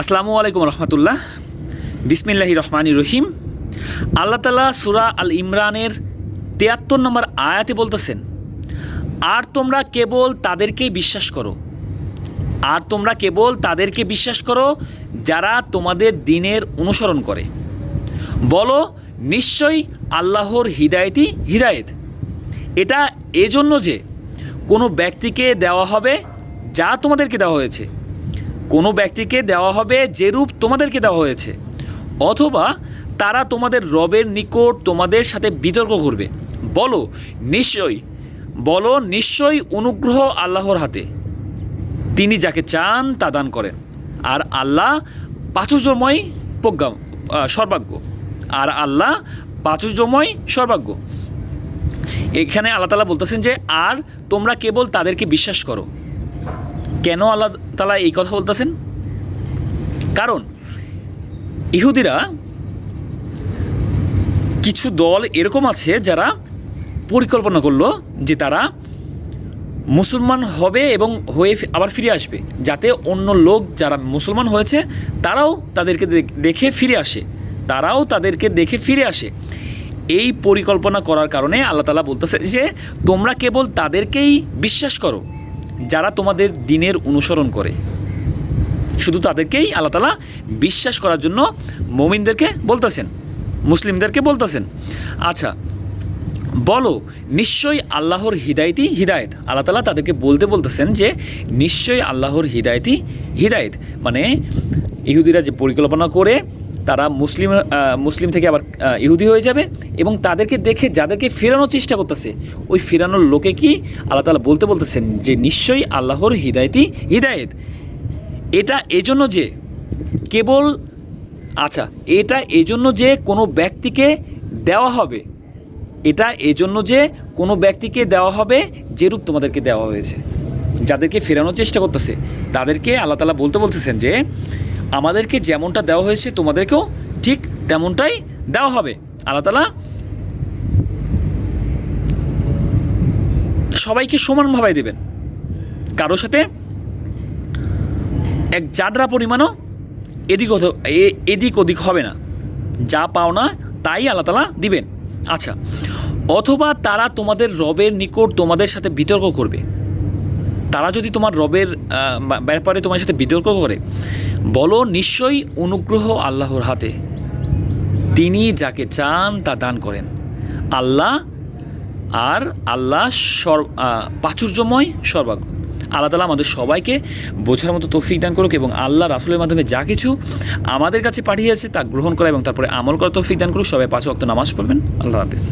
আসসালামু আলাইকুম রহমতুল্লাহ। বিসমিল্লাহির রহমানির রহিম। আল্লাহ তাআলা সূরা আল ইমরানের ৭৩ নম্বর আয়াতে বলতেছেন, আর তোমরা কেবল তাদেরকেই বিশ্বাস করো, আর তোমরা কেবল তাদেরকে বিশ্বাস করো যারা তোমাদের দ্বীনের অনুসরণ করে। বলো, নিশ্চয়ই আল্লাহর হিদায়েত। এটা এজন্য যে কোনো ব্যক্তিকে দেওয়া হবে যা তোমাদেরকে দেওয়া হয়েছে, কোনো ব্যক্তিকে দেওয়া হবে যেরূপ তোমাদেরকে দেওয়া হয়েছে, অথবা তারা তোমাদের রবের নিকট তোমাদের সাথে বিতর্ক করবে। বলো, নিশ্চয়ই অনুগ্রহ আল্লাহর হাতে, তিনি যাকে চান তা দান করেন, আর আল্লাহ প্রাচুর্যময় সর্বাজ্ঞ। এখানে আল্লাহ তাআলা বলতেছেন যে আর তোমরা কেবল তাদেরকে বিশ্বাস করো। কেন আল্লাহ তাআলা এই কথা বলতেছেন? কারণ ইহুদিরা কিছু দল এরকম আছে যারা পরিকল্পনা করলো যে তারা মুসলমান হবে এবং হয়ে আবার ফিরে আসবে, যাতে অন্য লোক যারা মুসলমান হয়েছে তারাও তাদেরকে দেখে ফিরে আসে। এই পরিকল্পনা করার কারণে আল্লাহ তাআলা বলতেছে যে তোমরা কেবল তাদেরকেই বিশ্বাস করো যারা তোমাদের দ্বীনের অনুসরণ করে। শুধু তাদেরকেই আল্লাহ তাআলা বিশ্বাস করার জন্য মুমিনদেরকে বলতেছেন, মুসলিমদেরকে বলতেছেন। আচ্ছা, বলো, নিশ্চয়ই আল্লাহর হিদায়েত। আল্লাহ তাআলা তাদেরকে বলতেছেন যে নিশ্চয়ই আল্লাহর হিদায়েত, মানে ইহুদিরা যে পরিকল্পনা করে তারা মুসলিম থেকে আবার ইহুদি হয়ে যাবে, এবং তাদেরকে দেখে যাদেরকে ফেরানোর চেষ্টা করতেছে ওই ফেরানোর লোকে কি আল্লাহ তাআলা বলতেছেন যে নিশ্চয়ই আল্লাহর হিদায়েত। এটা এজন্য যে কোনো ব্যক্তিকে দেওয়া হবে, যেরূপ তোমাদেরকে দেওয়া হয়েছে। যাদেরকে ফেরানোর চেষ্টা করতেছে তাদেরকে আল্লাহ তাআলা বলতেছেন যে আমাদেরকে যেমনটা দেওয়া হয়েছে তোমাদেরকেও ঠিক তেমনটাই দেওয়া হবে। আল্লাহ তাআলা সবাইকে সমানভাবে দেবেন, কারোর সাথে এক জাডরা পরিমাণও এদিক ওদিক হবে না। যা পাও না তাই আল্লাহ তাআলা দিবেন। আচ্ছা, অথবা তারা তোমাদের রবের নিকট তোমাদের সাথে বিতর্ক করবে। তারা যদি তোমার রবের ব্যাপারে তোমার সাথে বিতর্ক করে, বলো, নিশ্চয়ই অনুগ্রহ আল্লাহর হাতে, তিনি যাকে চান তা দান করেন। আল্লাহ প্রাচুর্যময় সর্বাজ্ঞ। আল্লাহ তাআলা আমাদের সবাইকে বোঝার মতো তৌফিক দান করুক, এবং আল্লাহ রাসূলের মাধ্যমে যা কিছু আমাদের কাছে পাঠিয়েছে তা গ্রহণ করা এবং তারপরে আমল করা তৌফিক দান করুক। সবাই 5 ওয়াক্ত নামাজ পড়বেন। আল্লাহ হাফেজ।